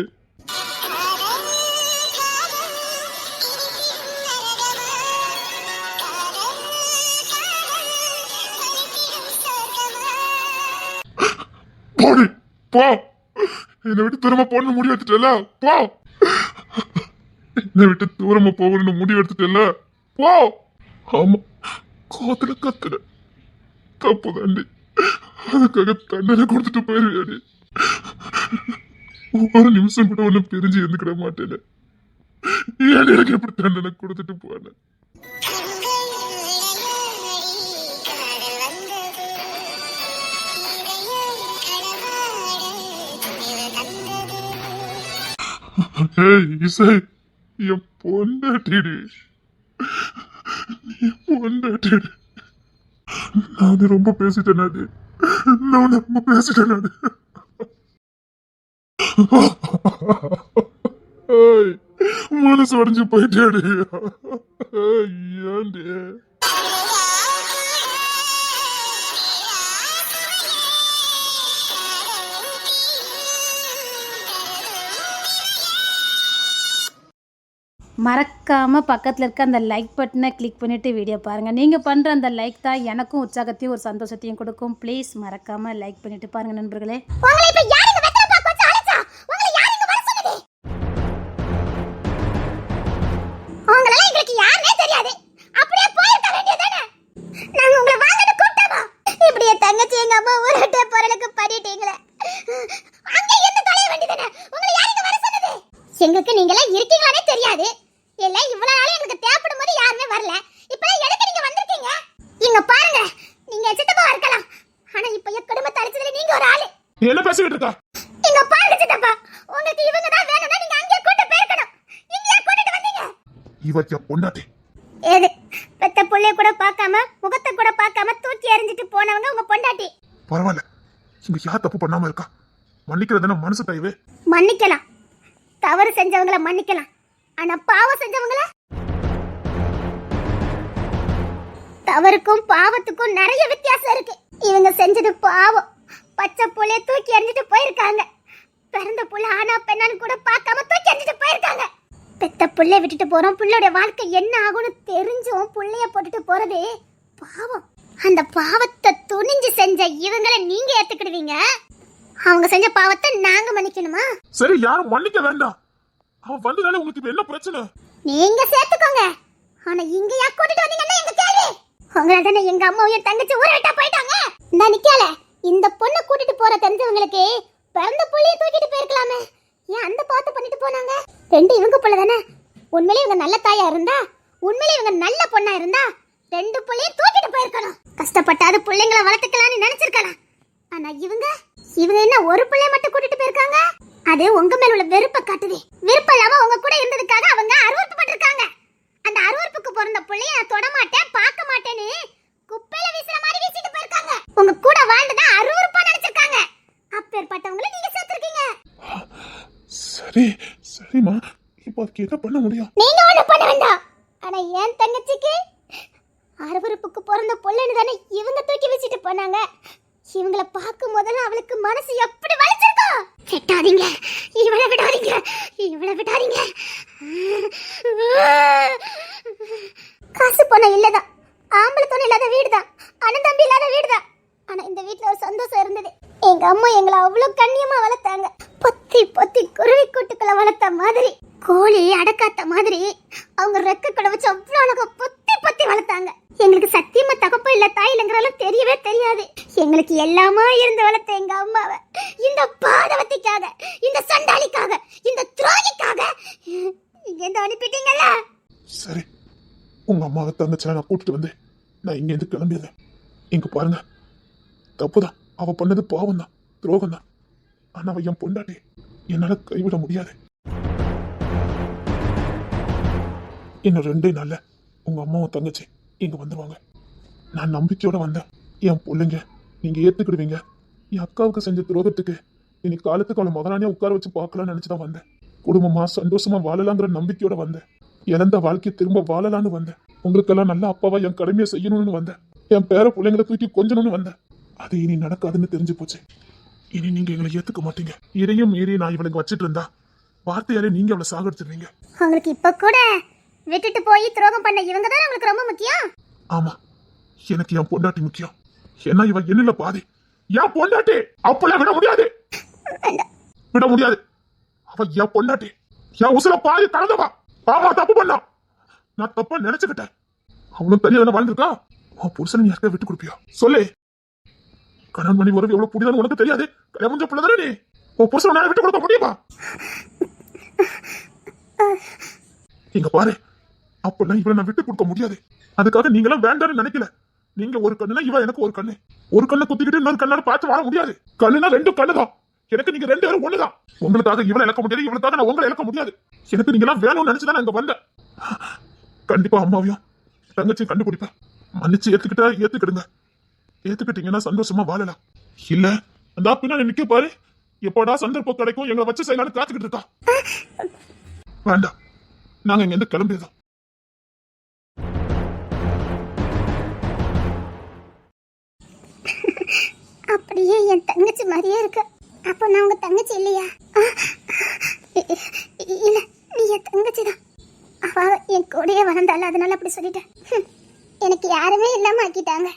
B: போடி போ. என்னை விட்டு தூரமா போகணும்னு முடிவு எடுத்துட்டல, போ. என்னை விட்டு தூரமா போகணும்னு முடிவு எடுத்துட்டல, போ. ஆமா, கோத்துல கத்துற தப்பு தாண்டி, அதுக்காக தண்டனை கொடுத்துட்டு போயிருவியாடி. ஒரு நிமிஷம் கூட ஒண்ணு பிரிஞ்சு இருந்துக்கிட மாட்டேன். ஏன் எனக்கு எப்படி தண்டனை கொடுத்துட்டு போன? இசை, என் பொண்டாட்டிடி, என் பொண்டாட்டிடி. நான் ரொம்ப பேசிட்டேன், நான் ரொம்ப பேசிட்டேன். மனசு உடைஞ்சு போயிட்டாடி. ஏன்டி?
C: மறக்காமல் பக்கத்தில் இருக்க அந்த லைக் பட்டனை கிளிக் பண்ணிவிட்டு வீடியோ பாருங்கள். நீங்கள் பண்ணுற அந்த லைக் தான் எனக்கும் உற்சாகத்தையும் ஒரு சந்தோஷத்தையும் கொடுக்கும். ப்ளீஸ் மறக்காமல் லைக் பண்ணிவிட்டு பாருங்கள் நண்பர்களே.
A: உங்களை இப்ப யாருங்க வெத்தல பாக்க வச்சு அழைச்சா? உங்களை யாருங்க வர சொன்னது? உங்களெல்லாம் எங்களுக்கு யாருனே தெரியாது. அப்படியே போயிருக்க வேண்டியதானே? நாங்க உங்களை வாங்கன்னு கூப்பிட்டோமா? இப்படியே தங்கச்சி எங்க அம்மா ஊரட்ட பொருளுக்கு பண்ணிட்டீங்களே. அங்க இருந்து தொலைய வேண்டியதானே? உங்களை யாருங்க வர சொன்னது? எங்களுக்கு நீங்கலாம் இருக்கீங்களானே தெரியாது. இல்ல இவ்வளவு நாள் எங்களுக்கு தேவைப்படும் போது யாருமே வரல. இப்போ எதுக்கு நீங்க வந்திருக்கீங்க? இங்க பாருங்க, நீங்க சித்தப்பா இருக்கலாம். ஆனா இப்போ என் குடும்பத்தை அழிச்சதுல நீங்க ஒரு ஆளு.
B: நீ என்ன பேசிட்டு இருக்கா?
A: இங்க பாருங்க சித்தப்பா, உங்களுக்கு இவங்க தான் வேணும்னா நீங்க அங்கேயே கூட்டி போயிருக்கணும். இங்க ஏன் கூட்டிட்டு வந்தீங்க?
B: இவச்ச பொண்டாட்டி
A: ஏது பெத்த புள்ளைய கூட பார்க்காம முகத்தை கூட பார்க்காம தூக்கி எறிஞ்சிட்டு போனவங்க உங்க பொண்டாட்டி.
B: பரவாயில்ல, இங்க யார் தப்பு பண்ணாம இருக்கா? மன்னிக்கிறதுனா மனசு தயவு.
A: மன்னிக்கலாம், தவறு செஞ்சவங்கள மன்னிக்கலாம். ஆனா பாவம் செஞ்சவங்கள, தவறுக்கும் பாவத்துக்கும் நிறைய வித்தியாசம் இருக்கு. இவங்க செஞ்சது பாவம். பச்சை புள்ளைய தூக்கி எறிஞ்சிட்டு போயிருக்காங்க. பிறந்த புள்ள ஆனா பெண்ணான்னு கூட பார்க்காம தூக்கி எறிஞ்சிட்டு போயிருக்காங்க. பெத்த புள்ளைய விட்டுட்டு போறோம், புள்ளையோட வாழ்க்கை என்ன ஆகும்னு தெரிஞ்சும் புள்ளைய போட்டுட்டு போறது பாவம். அந்த பாவத்தை துணிஞ்சு செஞ்ச இவங்களை நீங்க ஏத்துக்கிடுவீங்க, அவங்க செஞ்ச பாவத்தை நாங்க மன்னிக்கணுமா?
B: சரி, யாரும் மன்னிக்க வேண்டாம். அவன் வந்ததால உங்களுக்கு இப்ப என்ன பிரச்சனை?
A: நீங்க சேர்த்துக்கோங்க. ஆனா இங்க யா கூட்டிட்டு வந்தீங்கன்னா எங்க கேள்வி. உங்களால தானே எங்க அம்மாவையும் தங்கச்சி ஊரை விட்டா போயிட்டாங்க. நான் நிக்கல. இந்த பொண்ணை கூட்டிட்டு போற தெரிஞ்சவங்களுக்கு பிறந்த புள்ளைய தூக்கிட்டு போயிருக்கலாமே. ஏன் அந்த பாத்து பண்ணிட்டு போனாங்க? ரெண்டு இவங்க புள்ள தானே. உண்மையிலே இவங்க நல்ல தாயா இருந்தா, உண்மையிலே இவங்க நல்ல பொண்ணா இருந்தா ரெண்டு புள்ளையும் தூக்கிட்டு போயிருக்கணும். கஷ்டப்பட்டாது பிள்ளைங்களை வளர்த்துக்கலாம்னு நினைச்சிருக்கலாம். ஆனா இவங்க என்ன ஒரு பிள்ளைய மட்டும் கூட்டிட்டு போயிருக்காங்க? அது உங்க மேல உள்ள வெறுப்பை காட்டுது. விருப்பம் இல்லாம உங்க கூட இருந்ததுக்காக அவங்க அருவருப்பப்பட்டிருக்காங்க. அந்த அருவருப்புக்கு பிறந்த புள்ளைய நான் தொட மாட்டேன் பார்க்க மாட்டேன்னு குப்பையில வீசுற மாதிரி வீசிட்டு போயிருக்காங்க. உங்க கூட வாழ்ந்ததா அருவருப்பா நினைச்சிருக்காங்க. அப்பேற்பட்டவங்கள நீங்க சேர்த்திருக்கீங்க.
B: சரி சரிம்மா, இப்போ அதுக்கு என்ன பண்ண முடியும்?
A: நீங்க ஒண்ணு பண்ண வேண்டாம். ஆனா ஏன் தங்கச்சிக்கு அருவருப்புக்கு பிறந்த புள்ளைன்னு தானே இவங்க தூக்கி வச்சுட்டு போனாங்க. இவங்கள பார்க்கும் போதெல்லாம் அவளுக்கு மனசு எப்படி வலிச்சிருக்கும். விட்டாதீங்க, இவளை விடாதீங்க, இவளை விடாதீங்க. காசு பணம் இல்லதான், ஆம்பளை துணை இல்லாத வீடுதான், அண்ணன் தம்பி இல்லாத வீடுதான். ஆனா இந்த வீட்டுல ஒரு சந்தோஷம் இருந்தது. எங்க அம்மா எங்களை அவ்வளவு கண்ணியமா வளர்த்தாங்க. பொத்தி பொத்தி குருவி கூட்டுக்குள்ள வளர்த்த மாதிரி, கோழி அடக்காத்த மாதிரி அவங்க ரெக்கைக்குள்ள வச்சு அவ்வளவு அழகா பொத்தி பொத்தி வளர்த்தாங்க. எங்களுக்கு சத்தியமா தகப்ப இல்ல தாய் இல்லைங்கிறதெல்லாம் தெரியவே தெரியாது. எங்களுக்கு எல்லாமா இருந்து வளர்த்த எங்க அம்மாவை இந்த பாதவத்திக்காக, இந்த சண்டாளிக்காக, இந்த துரோகிக்காக இங்க இருந்து அனுப்பிட்டீங்கல்ல.
B: சரி, உங்க அம்மாவை தங்கச்சில நான் கூட்டிட்டு வந்தேன். நான் இங்க இருந்து கிளம்பிடுறேன். இங்க பாருங்க, தப்புதான், அவ பண்ணது பாவம் தான், துரோகம் தான். ஆனா அவ என் பொண்டாட்டி, என்னால கைவிட முடியாது. இன்னும் 2 நாள்ல உங்க அம்மாவும் தங்கச்சி இங்க வந்துருவாங்க. நான் நம்பிக்கையோட வந்தேன். என் பிள்ளைங்க நீங்க ஏத்துக்கிடுவீங்க. என் அக்காவுக்கு செஞ்ச துரோகத்துக்கு இனி காலத்துக்கு அவளை முதலானே உட்கார வச்சு பார்க்கலாம்னு நினைச்சுதான் வந்தேன். குடும்பமா சந்தோஷமா வாழலாங்கிற நம்பிக்கையோட வந்தேன். இழந்த வாழ்க்கையை திரும்ப வாழலான்னு வந்தேன். உங்களுக்கெல்லாம் நல்ல அப்பாவா என் கடமையை செய்யணும்னு வந்தேன். என் பேர பிள்ளைங்களை தூக்கி கொஞ்சணும்னு வந்தேன். அது இனி நடக்காதுன்னு தெரிஞ்சு போச்சு. இனி நீங்க எங்களை ஏத்துக்க மாட்டீங்க. இதையும் மீறி நான் இவளுக்கு வச்சிட்டு இருந்தா வார்த்தையாலே நீங்க அவளை சாகடிச்சிருவீங்க.
A: உங்களுக்கு இப்ப கூட விட்டுட்டு போய் துரோகம் பண்ண இவங்க தான் உங்களுக்கு ரொம்ப முக்கியம்.
B: ஆமா, எனக்கு என் பொண்டாட்டி முக்கியம். ஏன்னா இவ என்னில பாதி. என் பொண்டாட்டி அப்பெல்லாம் விட முடியாது, விட முடியாது. அவ என் பொண்டாட்டி, என் உசுர பாதி கலந்தவா. ஆமா, தப்பு பண்ணா. நான் தப்பா நினைச்சுக்கிட்டேன். அவனும் தனியா தானே வாழ்ந்துருக்கா. உன் புருஷன் யாருக்கா விட்டு கொடுப்பியா சொல்லு? கணவன் மணி உறவு எவ்வளவு புடிதான்னு உனக்கு தெரியாது. கல்யாணம் பிள்ளை தானே நீ. உன் புருஷன் நான் விட்டு கொடுக்க முடியுமா? இங்க பாரு, அப்பெல்லாம் இவளை நான் விட்டு கொடுக்க முடியாது. அதுக்காக நீங்களாம் வேண்டாம்னு நினைக்கல. நீங்க ஒரு கண்ணுனா இவ எனக்கு ஒரு கண்ணு. ஒரு கண்ணை குத்திக்கிட்டு இன்னொரு கண்ணால பார்த்து வாழ முடியாது. கண்ணுனா 2 கண்ணுதான். எனக்கு நீங்க 2 பேரும் ஒண்ணுதான். உங்களுக்காக இவளை இழக்க முடியாது, இவளுக்காக நான் உங்களை இழக்க முடியாது. எனக்கு நீங்க எல்லாம் வேணும்னு நினைச்சுதான் நான் இங்க வந்தேன். கண்டிப்பா அம்மாவையும் தங்கச்சியும் கண்டுபிடிப்பேன். மன்னிச்சு ஏத்துக்கிட்டா ஏத்துக்கிடுங்க. ஏத்துக்கிட்டீங்கன்னா சந்தோஷமா வாழலாம். இல்ல அந்த பின்னாடி நிக்க பாரு, எப்படா சந்தர்ப்பம் கிடைக்கும் எங்களை வச்சு செய்யலான்னு காத்துக்கிட்டு இருக்கா. வேண்டாம், நாங்க இங்க இருந்து கிளம்பியதான்.
A: அப்படியே என் தங்கச்சி மாதிரியே இருக்கு. அப்போ நான் உங்க தங்கச்சி இல்லையா? இல்ல, நீ என் தங்கச்சி தான். அவ எனக்கு யாருமே இல்லாம ஆக்கிட்டாங்க.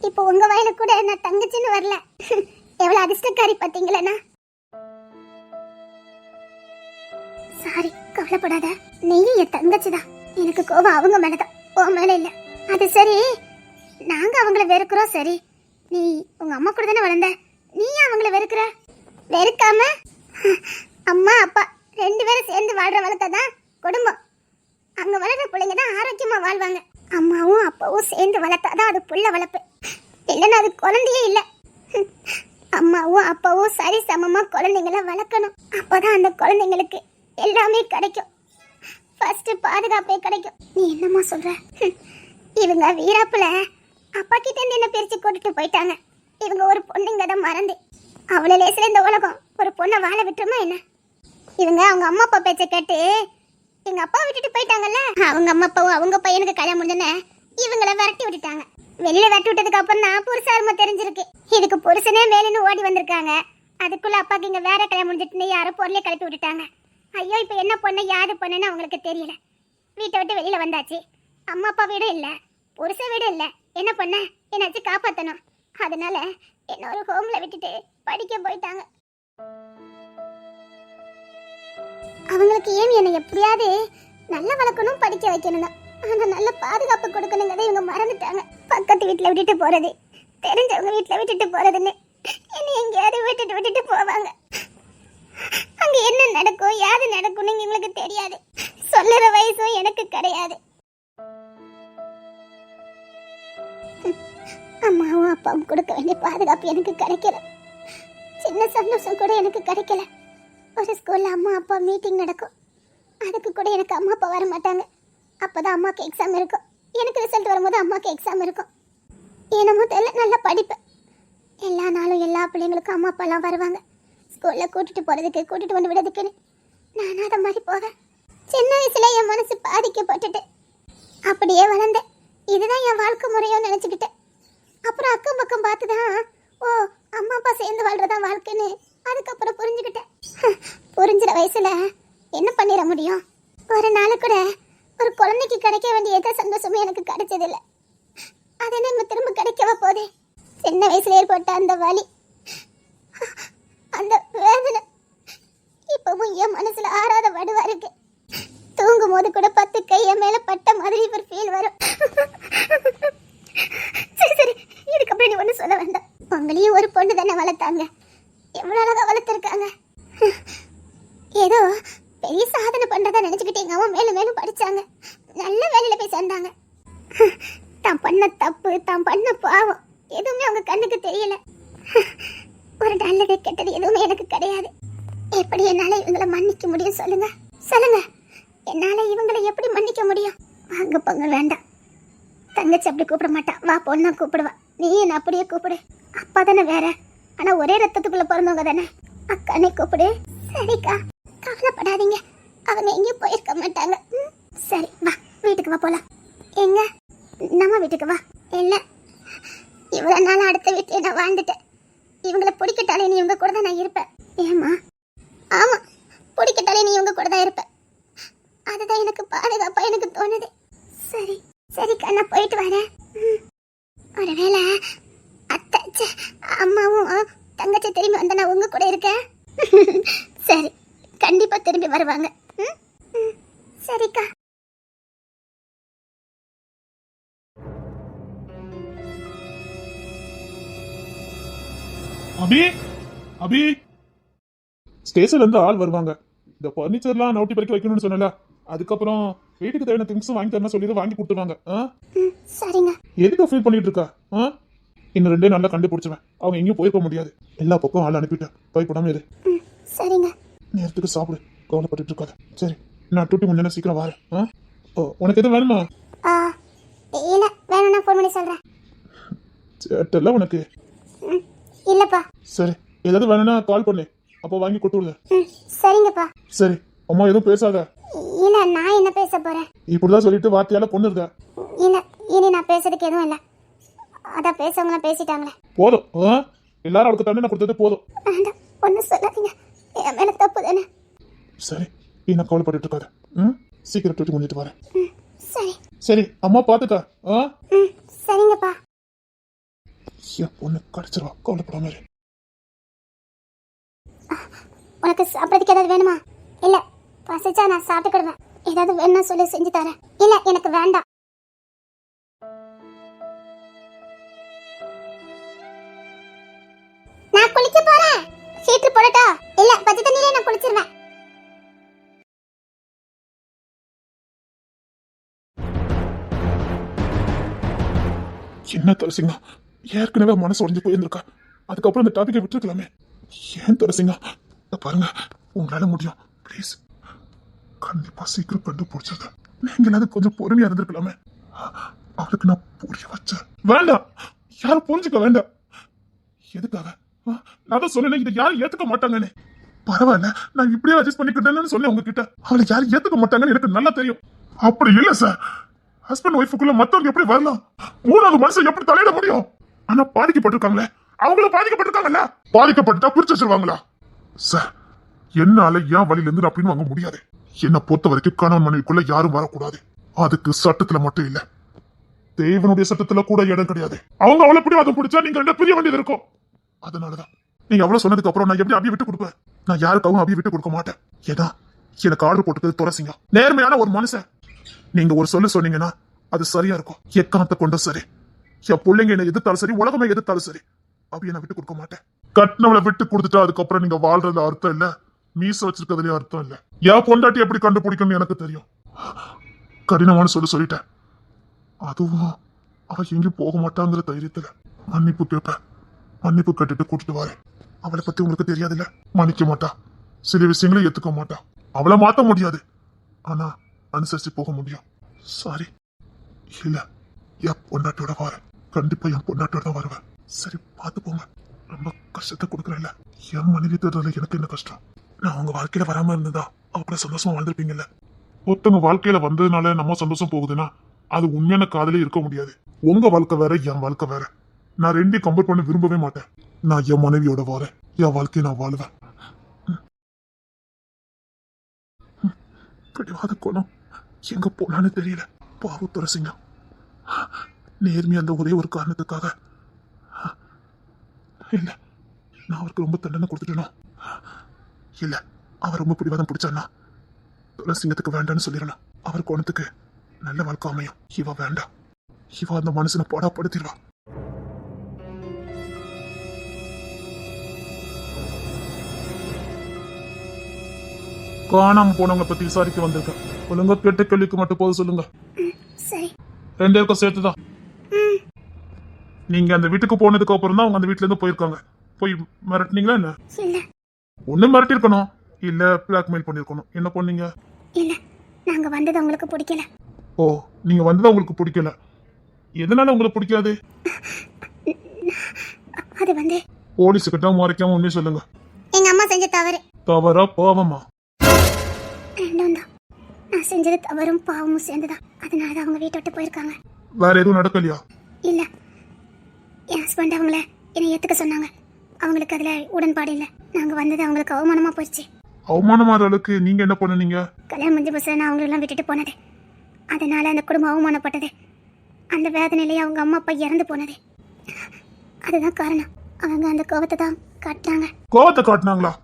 A: இப்போ உங்க வயல கூட நான் தங்கச்சின்னு வரல. எவ்வளவு அதிர்ஷ்டக்காரி பாத்தீங்களா? சாரி, கவலைப்படாத. நீயும் என் தங்கச்சிதான். எனக்கு கோவம் அவங்க மேலதான், உன் மேல இல்ல. அது சரி, நாங்க அவங்கள வெறுக்கிறோம். சரி, நீ உங்க அம்மா கூட தானே வளர்ந்த, நீ அவங்கள வெறுக்கிற? வெறுக்காம அம்மா அப்பா 2 பேரும் சேர்ந்து வாழ்ற வளர்த்தாதான் குடும்பம். அங்க வளர்ற பிள்ளைங்க தான் ஆரோக்கியமா வாழ்வாங்க. அம்மாவும் அப்பாவும் சேர்ந்து வளர்த்தாதான் அது புள்ள வளர்ப்பு. இல்லைன்னா அது குழந்தையே இல்லை. அம்மாவும் அப்பாவும் சரி சமமா குழந்தைங்கள வளர்க்கணும். அப்பதான் அந்த குழந்தைங்களுக்கு எல்லாமே கிடைக்கும். ஃபர்ஸ்ட் பாதுகாப்பே கிடைக்கும். நீ என்னம்மா சொல்ற? இவங்க வீராப்புல அப்பா கிட்ட இருந்து என்ன பிரிச்சு கூட்டிட்டு போயிட்டாங்க. இவங்க ஒரு பொண்ணுங்க தான் மறந்து. அவளை லேசில இந்த உலகம் ஒரு பொண்ணை வாழ விட்டுருமா என்ன? இவங்க அவங்க அம்மா அப்பா பேச்ச கேட்டு எங்க அப்பா விட்டுட்டு போயிட்டாங்கல்ல. அவங்க அம்மா அப்பாவும் அவங்க பையனுக்கு கல்யாணம் முடிஞ்சோன்னே இவங்கள விரட்டி விட்டுட்டாங்க. வெளியில விரட்டி விட்டதுக்கு அப்புறம் தான் புருஷாருமா தெரிஞ்சிருக்கு. இதுக்கு புருஷனே மேலுன்னு ஓடி வந்திருக்காங்க. அதுக்குள்ள அப்பாக்கு இங்க வேற கல்யாணம் முடிஞ்சிட்டுன்னு யாரோ பொருளே கலப்பி விட்டுட்டாங்க. ஐயோ, இப்ப என்ன பொண்ணு யாது பொண்ணுன்னு அவங்களுக்கு தெரியல. வீட்டை விட்டு வெளியில வந்தாச்சு. அம்மா அப்பா வீடும் இல்ல, புருஷ வீடும் இல்ல. என்ன பண்ண? என்னாச்சு காப்பாத்தணும். அதனால என்ன ஒரு ஹோம்ல விட்டுட்டு படிக்க போயிட்டாங்க. அவங்களுக்கு ஏன் என்னை எப்படியாவது நல்லா வளர்க்கணும், படிக்க வைக்கணும் தான். ஆனா நல்ல பாதுகாப்பு கொடுக்கணுங்கிறத இவங்க மறந்துட்டாங்க. பக்கத்து வீட்டுல விட்டுட்டு போறது, தெரிஞ்சவங்க வீட்டுல விட்டுட்டு போறதுன்னு என்னை எங்கேயாவது விட்டுட்டு போவாங்க. அங்க என்ன நடக்கும், யாது நடக்கும்னு எங்களுக்கு தெரியாது. சொல்லுற வயசும் எனக்கு கிடையாது. அம்மாவும் அப்பாவும் கொடுக்க வேண்டிய பாதுகாப்பு எனக்கு கிடைக்கல. சின்ன சந்தோஷம் கூட எனக்கு கிடைக்கல. ஒரு ஸ்கூல்ல அம்மா அப்பா மீட்டிங் நடக்கும். அதுக்கு கூட எனக்கு அம்மா அப்பா வர மாட்டாங்க. அப்பதான் அம்மாக்கு எக்ஸாம் இருக்கும். எனக்கு ரிசல்ட் வரும்போது அம்மாக்கு எக்ஸாம் இருக்கும். என்னமோ தெரியல, நல்லா படிப்பேன். எல்லா நாளும் எல்லா பிள்ளைங்களுக்கும் அம்மா அப்பாலாம் வருவாங்க. ஸ்கூல்ல கூட்டிட்டு போறதுக்கு, கூட்டிட்டு வந்து விடுறதுக்குன்னு நான் அதை மாதிரி போவேன். சின்ன வயசுல என் மனசு பாதிக்கப்பட்டுட்டு அப்படியே வளர்ந்தேன். இதுதான் என் வாழ்க்கை முறையோ நினைச்சுக்கிட்டேன். அப்புறம் அக்கம் பக்கம் பார்த்துதான், ஓ அம்மா அப்பா சேர்ந்து வாழ்றதான் வாழ்க்கைன்னு அதுக்கப்புறம் புரிஞ்சுக்கிட்டேன். புரிஞ்சுற வயசுல என்ன பண்ணிட முடியும்? ஒரு நாள் கூட ஒரு குழந்தைக்கு கிடைக்க வேண்டிய எந்த சந்தோஷமும் எனக்கு கிடைச்சதில்லை. அது என்ன திரும்ப கிடைக்கவா போதே? சின்ன வயசுல ஏற்பட்ட அந்த வலி, அந்த வேதனை இப்பவும் என் மனசுல ஆறாத வடுவா இருக்கு. தூங்கும் போது கூட 10 கை என் மேல பட்ட மாதிரி ஒரு ஃபீல் வரும். சரி சரி, இதுக்கப்புறம் நீ ஒண்ணு சொல்ல வேண்டாம். உங்களையும் ஒரு பொண்ணு தானே வளர்த்தாங்க. எவ்வளவு அழகா வளர்த்துருக்காங்க. ஏதோ பெரிய சாதனை பண்றதா நினைச்சுக்கிட்டு எங்க அம்மா மேலும் மேலும் படிச்சாங்க. நல்ல வேலையில போய் சேர்ந்தாங்க. தான் பண்ண தப்பு, தான் பண்ண பாவம் எதுவுமே அவங்க கண்ணுக்கு தெரியல. ஒரு நல்லது கெட்டது எதுவுமே எனக்கு கிடையாது. எப்படி என்னால இவங்களை மன்னிக்க முடியும் சொல்லுங்க சொல்லுங்க. என்னால இவங்களை எப்படி மன்னிக்க முடியும்? வாங்க போங்க வேண்டாம். தங்கச்சி அப்படி கூப்பிட மாட்டா, வா பொண்ணா கூப்பிடுவா. நீ என்ன அப்படியே கூப்பிடு. அப்பா தானே வேற, ஆனா ஒரே ரத்தத்துக்குள்ள பிறந்தவங்க தானே. அக்கானே கூப்பிடு. சரிக்கா, கவலைப்படாதீங்க. அவங்க எங்கேயும் போயிருக்க மாட்டாங்க. சரி வா, வீட்டுக்கு வா போலாம். எங்க? நம்ம வீட்டுக்கு வா. இல்ல, இவ்வளவு நாள் அடுத்த வீட்டுல நான் வாழ்ந்துட்டேன். இவங்களை பிடிக்கட்டாலே நீ இவங்க கூட தான் நான் இருப்பேன். ஏமா? ஆமா, பிடிக்கட்டாலே நீ இவங்க கூட தான் இருப்பேன். அதுதான் எனக்கு பாதுகாப்பா எனக்கு தோணுது. சரி சரிக்கா, நான் போயிட்டு வரேன். ஒருவேளை அத்தை அம்மாவும் தங்கச்சி திரும்பி வந்தா நான் உங்க கூட இருக்கேன். சரி, கண்டிப்பா திரும்பி வருவாங்க. சரிக்கா.
B: அபி அபி, ஸ்டேஷன்ல இருந்து ஆள் வருவாங்க. இந்த பர்னிச்சர்லாம் நோட்டி பறிக்க வைக்கணும்னு சொன்னல, அதுக்கப்புறம் வீட்டுக்கு தேவையான திங்ஸ் வாங்கி தரணும் சொல்லி வாங்கி கொடுத்துருவாங்க.
A: சரிங்க.
B: எதுக்கு ஃபீல் பண்ணிட்டு இருக்கா? இன்னும் 2 நாள்ல கண்டுபிடிச்சுவேன். அவங்க எங்கேயும் போயிருக்க முடியாது. எல்லா பக்கம் ஆள் அனுப்பிட்டேன். பயப்படாம இரு.
A: சரிங்க.
B: நேரத்துக்கு சாப்பிடு, கவலைப்பட்டு இருக்காத. சரி, நான் டூட்டி முன்ன சீக்கிரம் வரேன். உனக்கு எதுவும் வேணுமா?
A: இல்ல, வேணும்னா ஃபோன் பண்ணி சொல்றேன்.
B: சேட்டல்ல உனக்கு?
A: இல்லப்பா.
B: சரி, ஏதாவது வேணும்னா கால் பண்ணு, அப்போ வாங்கி கொடுத்து விடுங்க.
A: சரிங்கப்பா.
B: சரி, அம்மா எதுவும் பேசாத.
A: இல்ல, நான் என்ன பேச போறேன்?
B: இப்படிதான் சொல்லிட்டு வார்த்தையால பொண்ணு இருக்கா?
A: இல்ல, இனி நான் பேசுறதுக்கு எதுவும் இல்ல. அதான் பேசவங்க பேசிட்டாங்களே.
B: போதும். எல்லாரும் அவளுக்கு தண்ணி கொடுத்தது போதும்.
A: வேண்டாம், ஒன்னும் சொல்லாதீங்க. என் மேல தப்பு தானே.
B: சரி, நீ நான் கவலைப்பட்டு இருக்காத. சீக்கிரம் டூட்டி முடிஞ்சிட்டு வரேன்.
A: சரி.
B: சரி அம்மா பாத்துக்கா.
A: ம் சரிங்கப்பா.
B: என் பொண்ணு கிடைச்சிருவா, கவலைப்படாம இரு.
A: உனக்கு சாப்பிட்றதுக்கு ஏதாவது வேணுமா? இல்ல பசிச்சா நான் சாப்பிட்டுக்கிடுவேன். ஏதாவது வேணும்னா சொல்லி செஞ்சு தரேன். இல்ல எனக்கு வேண்டாம். நான் குளிக்க போறேன். ஹீட்டர் போடட்டா? இல்ல பச்சை தண்ணியிலே நான் குளிச்சிருவேன்.
B: என்ன துளசிங்க, ஏற்கனவே மனசு உடைஞ்சு போயிருந்திருக்கா. அதுக்கப்புறம் அந்த டாபிக்கை விட்டுருக்கலாமே. ஏன் துளசிங்க, பாருங்க, உங்களால முடியும். ப்ளீஸ், கண்டிப்பா சீக்கிரம் கண்டுபிடிச்சிருக்கேன். நீங்களாவது கொஞ்சம் பொறுமையா இருந்திருக்கலாமே. அவளுக்கு நான் புரிய வச்சேன். வேண்டாம், யாரும் புரிஞ்சுக்க வேண்டாம். எதுக்காக? நான் தான் சொன்னேன், இதை யாரும் ஏத்துக்க மாட்டாங்கன்னு. பரவாயில்ல, நான் இப்படியே அட்ஜஸ்ட் பண்ணிக்கிட்டேன்னு சொன்னேன் உங்ககிட்ட. அவளை யாரும் ஏத்துக்க மாட்டாங்கன்னு எனக்கு நல்லா தெரியும். அப்படி இல்ல சார், ஹஸ்பண்ட் ஒய்ஃபுக்குள்ள மத்தவங்க எப்படி வரலாம்? மூணாவது மனுஷன் எப்படி தலையிட முடியும்? ஆனா பாதிக்கப்பட்டிருக்காங்களே, அவங்களும் பாதிக்கப்பட்டிருக்காங்கல்ல. பாதிக்கப்பட்டா பிரிச்சு வச்சிருவாங்களா? சார், என்னால ஏன் வழியில இருந்து அப்படின்னு வாங்க முடியாது. என்ன பொறுத்த வரைக்கும் கணவன் மனைவிக்குள்ள யாரும் வரக்கூடாது. அதுக்கு சட்டத்துல மட்டும் இல்ல, தேவனுடைய சட்டத்துல கூட இடம் கிடையாது. அவங்க அவளை எப்படி அதை பிடிச்சா நீங்க ரெண்டு பிரிய வேண்டியது இருக்கும். அதனாலதான் நீங்க அவ்வளவு சொன்னதுக்கு அப்புறம் நான் எப்படி அபியை விட்டு கொடுப்பேன்? நான் யாருக்காகவும் அபியை விட்டு கொடுக்க மாட்டேன். ஏன்னா எனக்கு ஆர்டர் போட்டுக்கிறது துளசிங்க நேர்மையான ஒரு மனுஷன். நீங்க ஒரு சொல்லு சொன்னீங்கன்னா அது சரியா இருக்கும். எக்கானத்தை கொண்டும் சரி, என் பிள்ளைங்க என்ன எதிர்த்தாலும் சரி, உலகமே எதிர்த்தாலும் சரி, அபியை நான் விட்டு கொடுக்க மாட்டேன். கட்டினவளை விட்டு கொடுத்துட்டா அதுக்கப்புறம் நீங்க வாழ்றதுல அர்த்தம் இல்ல, மீச வச்சிருக்கிறதுலயும் அர்த்தம் இல்ல. என் பொண்டாட்டி எப்படி கண்டுபிடிக்கணும்னு எனக்கு தெரியும். கடினமான சொல்லிட்டேன். அதுவும் அவ எங்கேயும் போக மாட்டாங்கிற தைரியத்துல மன்னிப்பு கேட்பேன். மன்னிப்பு கட்டிட்டு கூட்டிட்டு வரேன். அவளை பத்தி உங்களுக்கு தெரியாதுல்ல, மன்னிக்க மாட்டா, சில விஷயங்களை ஏத்துக்க மாட்டா. அவளை மாத்த முடியாது, ஆனா அனுசரிச்சு போக முடியும். சாரி. இல்ல, என் பொண்டாட்டியோட வரேன். கண்டிப்பா என் பொண்டாட்டியோட தான் வருவேன். சரி பார்த்து போங்க. ரொம்ப கஷ்டத்தை கொடுக்குறேன்ல, என் மனைவி தேடுறதுல எனக்கு என்ன கஷ்டம்? நான் அவங்க வாழ்க்கையில வராம இருந்ததா அவங்க சந்தோஷமா வாழ்ந்துருப்பீங்கல்ல. ஒருத்தவங்க வாழ்க்கையில வந்ததுனால நம்ம சந்தோஷம் போகுதுன்னா அது உண்மையான காதலே இருக்க முடியாது. உங்க வாழ்க்கை வேற, என் வாழ்க்கை வேற. நான் ரெண்டையும் கம்பேர் பண்ண விரும்பவே மாட்டேன். நான் என் மனைவியோட வரேன், என் வாழ்க்கையை நான் வாழுவேன். பிடிவாத குணம் எங்க போனான்னு தெரியல. பாவம் துளசிங்க, நேர்மையா அந்த ஒரே ஒரு காரணத்துக்காக இல்ல, நான் அவருக்கு ரொம்ப தண்டனை கொடுத்துட்டேனோ? இல்ல, அவர் ரொம்ப பிடிவாதம் பிடிச்சானா துளசிங்கத்துக்கு வேண்டான்னு சொல்லிடணும். அவர் குணத்துக்கு நல்ல வாழ்க்கை அமையும். இவ வேண்டாம், இவ அந்த மனுஷனை பாடாப்படுத்திடுவா. காணாம போனவங்க பத்தி விசாரிக்க வந்திருக்கேன். ஒழுங்கா கேட்ட கேள்விக்கு மட்டும் போது சொல்லுங்க.
A: சரி.
B: ரெண்டு பேருக்கும் சேர்த்துதான். நீங்க அந்த வீட்டுக்கு போனதுக்கு அப்புறம் தான் அவங்க அந்த வீட்டுல இருந்து போயிருக்காங்க. போய் மிரட்டினீங்களா என்ன?
A: இல்ல
B: ஒண்ணு மிரட்டி இருக்கணும், இல்ல பிளாக்மெயில் பண்ணிருக்கணும். என்ன பண்ணீங்க?
A: இல்ல, நாங்க வந்தது உங்களுக்கு பிடிக்கல.
B: ஓ, நீங்க வந்தது உங்களுக்கு பிடிக்கல. எதனால உங்களுக்கு பிடிக்காது?
A: அது வந்து
B: போலீஸ் கிட்ட மறைக்காம உண்மையை சொல்லுங்க.
A: எங்க அம்மா செஞ்ச தவறு.
B: தவறா பாவமா?
A: ரெண்டும் தான். நான் செஞ்சது தவறும் பாவமும் சேர்ந்துதான். அதனாலதான் அவங்க வீட்டை விட்டு போயிருக்காங்க.
B: வேற எதுவும் நடக்கலையா?
A: இல்ல, என் ஹஸ்பண்ட் அவங்கள என்னை ஏத்துக்க சொன்னாங்க. அவங்களுக்கு அதுல உடன்பாடு இல்ல. நாங்க வந்தது அவங்களுக்கு அவமானமா போயிடுச்சு.
B: அவமானமான அளவுக்கு நீங்க என்ன பண்ணீங்க?
A: கல்யாணம் முடிஞ்ச பசங்க நான் அவங்களெல்லாம் விட்டுட்டு போனது, அதனால அந்த குடும்பம் அவமானப்பட்டது. அந்த வேதனையிலேயே அவங்க அம்மா அப்பா இறந்து போனது, அதுதான் காரணம். அவங்க அந்த கோபத்தை தான் காட்டுறாங்க.
B: கோபத்தை காட்டினாங்களா?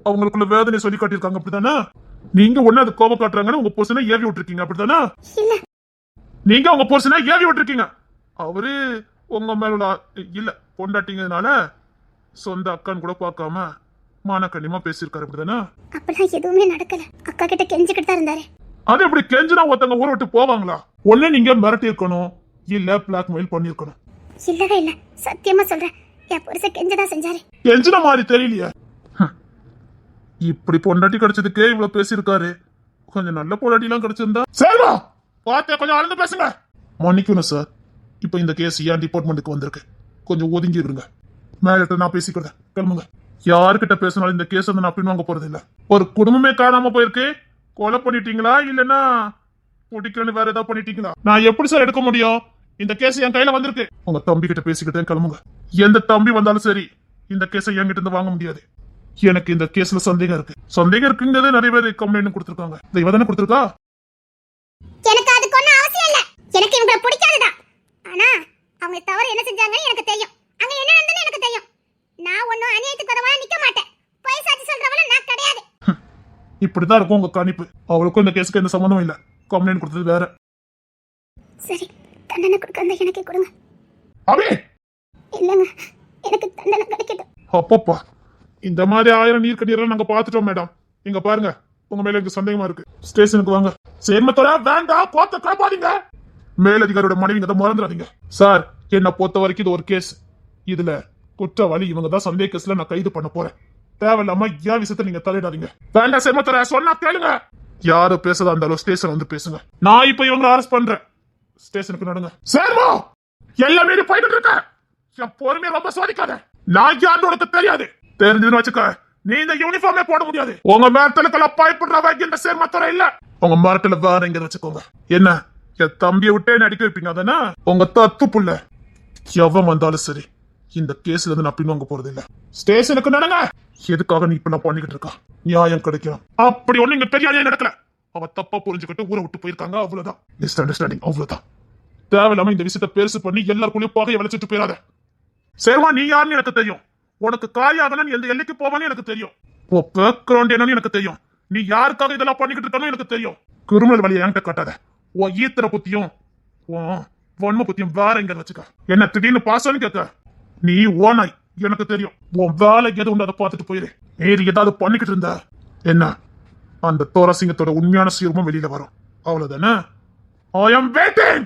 B: அவங்களுக்குள்ள வேதனை சொல்லி காட்டியிருக்காங்க, அப்படித்தானே? நீங்க ஒண்ணு அது கோபம் காட்டுறாங்கன்னு உங்க புருஷனை ஏவி விட்டுருக்கீங்க, அப்படித்தானே?
A: இல்ல,
B: நீங்க உங்க புருஷனை ஏவி விட்டுருக்கீங்க. அவரு உங்க மேல இல்ல பொண்டாட்டிங்கனால சொந்த அக்கான்னு கூட பார்க்காம மானக்கண்ணியமா பேசியிருக்காரு, அப்படித்தானே?
A: அப்பெல்லாம் எதுவுமே நடக்கல. அக்கா கிட்ட கெஞ்சிக்கிட்டு தான் இருந்தாரு.
B: அது எப்படி கெஞ்சினா ஒருத்தவங்க ஊரை விட்டு போவாங்களா? ஒண்ணு நீங்க மிரட்டி இருக்கணும், இல்ல பிளாக்மெயில் பண்ணிருக்கணும்.
A: இல்லவே இல்ல, சத்தியமா சொல்றேன். என் புருஷன் கெஞ்சதான் செஞ்சாரு.
B: கெஞ்சின மாதிரி தெரியலையே. இப்படி பொண்டாட்டி கிடைச்சதுக்கே இவ்வளவு பேசியிருக்காரு. கொஞ்சம் நல்ல பொண்டாட்டி எல்லாம் கிடைச்சிருந்தா. சரிவா, பார்த்து கொஞ்சம் அளந்து பேசுங்க. மன்னிக்கணும் சார், இப்ப இந்த கேஸ் ஏன் டிபார்ட்மெண்ட்டுக்கு வந்திருக்கு. கொஞ்சம் ஒதுங்கி இருங்க. மேலிட்ட நான் பேசிக்கிறேன், கிளம்புங்க. யாருக்கிட்ட பேசினாலும் இந்த கேஸ் வந்து நான் பின்வாங்க போறது இல்ல. ஒரு குடும்பமே காணாம போயிருக்கு. கொலை பண்ணிட்டீங்களா இல்லன்னா பிடிக்கலன்னு வேற ஏதாவது பண்ணிட்டீங்களா? நான் எப்படி சார் எடுக்க முடியும்? இந்த கேஸ் என் கையில வந்திருக்கு. உங்க தம்பி கிட்ட பேசிக்கிட்டேன், கிளம்புங்க. எந்த தம்பி வந்தாலும் சரி, இந்த கேஸை என்கிட்ட இருந்து வாங்க முடியாது. எனக்கு இந்த கேஸ்ல சந்தேகம் இருக்கு. சந்தேகம் இருக்குங்கிறது நிறைய பேர் கம்ப்ளைண்ட் கொடுத்திருக்காங்க. இவ தானே கொடுத்திருக்கா?
A: எனக்கு அதுக்கு ஒண்ணும் அவசியம் இல்ல. எனக்கு இவங்களை பிடிக்காதுதான். ஆனா அவங்க தவறு என்ன செஞ்சாங்கன்னு எனக்கு தெரியும். அங்க என்ன நடந்ததுன்னு எனக்கு தெரியும். நான் ஒன்னும் அநியாயத்துக்கு வரவா நிக்க மாட்டேன். போய் சாட்சி சொல்றவள நான் கிடையாது.
B: இப்படிதான் இருக்கும் உங்க கணிப்பு. அவளுக்கும் இந்த கேஸுக்கு எந்த சம்மந்தமும் இல்ல. கம்ப்ளைண்ட் கொடுத்தது வேற.
A: சரி, தண்டனை கொடுக்க அந்த எனக்கே கொடுங்க.
B: அவே
A: இல்லங்க, எனக்கு தண்டனை கிடைக்கட்டும்.
B: அப்பப்பா, இந்த மாதிரி 1000 நீர் கட்டியெல்லாம் நாங்க பாத்துட்டோம் மேடம். இங்க பாருங்க, உங்க மேல எனக்கு சந்தேகமா இருக்கு. ஸ்டேஷனுக்கு வாங்க. சேர்மத்தோட வேண்டாம், கோத்த கிளப்பாதீங்க. மேலதிகாரியோட மனைவிங்க தான் மறந்துடாதீங்க. சார், என்ன பொறுத்த வரைக்கும் இது ஒரு கேஸ். இதுல குற்றவாளி இவங்க தான். சந்தேக கேஸ்ல நான் கைது பண்ண போறேன். தேவையில்லாம ஏன் விஷயத்த நீங்க தலையிடாதீங்க. வேண்டாம் சேர்மத்தோட, சொன்னா கேளுங்க. யாரு பேசுறதா இருந்தாலும் ஸ்டேஷன் வந்து பேசுங்க. நான் இப்ப இவங்களை அரெஸ்ட் பண்றேன். ஸ்டேஷனுக்கு நடுங்க. சேர்மோ, எல்லாமே நீ போயிட்டு இருக்க. என் பொறுமையை ரொம்ப சோதிக்காத. நான் யாருன்னு உனக்கு தெரியாது. தெரிஞ்சதுன்னு வச்சுக்க, நீ இந்த யூனிஃபார்மே போட முடியாது. உங்க மேரட்டலுக்கெல்லாம் பயப்படுற வரைக்கும் இந்த சேர்மத்தோட இல்ல. உங்க மேரட்டல வேற எங்க வச்சுக்கோங்க. என்ன, என் தம்பியை விட்டே நடிக்க வைப்பீங்க அதானே? உங்க தத்து புள்ள எவன் வந்தாலும் சரி, இந்த கேஸ்ல இருந்து நான் பின்வாங்க போறது இல்ல. ஸ்டேஷனுக்கு நடங்க. எதுக்காக நீ இப்ப நான் பண்ணிக்கிட்டு இருக்கா? நியாயம் கிடைக்கும். அப்படி ஒண்ணு இங்க பெரிய நியாயம் நடக்கல. அவ தப்பா புரிஞ்சுக்கிட்டு ஊரை விட்டு போயிருக்காங்க, அவ்வளவுதான். மிஸ் அண்டர்ஸ்டாண்டிங், அவ்வளவுதான். தேவையில்லாம இந்த விஷயத்த பெருசு பண்ணி எல்லாருக்குள்ளயும் போகையை விளைச்சிட்டு போயிடாத. சேர்வா, நீ யாருன்னு எனக்கு தெரியும். உனக்கு காரியாகணும் எந்த எல்லைக்கு போவான்னு எனக்கு தெரியும். பேக்ரவுண்ட் என்னன்னு எனக்கு தெரியும். நீ யாருக்காக இதெல்லாம் பண்ணிக்கிட்டு இருக்கணும் எனக்கு தெரியும். கிரிமினல் வழியை என்கிட்ட காட்டாத. உன் ஈத்திர புத்தியும் வன்ம புத்தியும் வேற எங்க வச்சுக்க. என்ன திடீர்னு பாசன்னு கேட்க, நீ ஓனாய், எனக்கு தெரியும். உன் வேலை எது உண்டு அதை பார்த்துட்டு போயிரு. மீறி ஏதாவது பண்ணிக்கிட்டு இருந்த என்ன, அந்த தோரசிங்கத்தோட உண்மையான சீரமும் வெளியில வரும். அவ்வளவுதானே? I am waiting.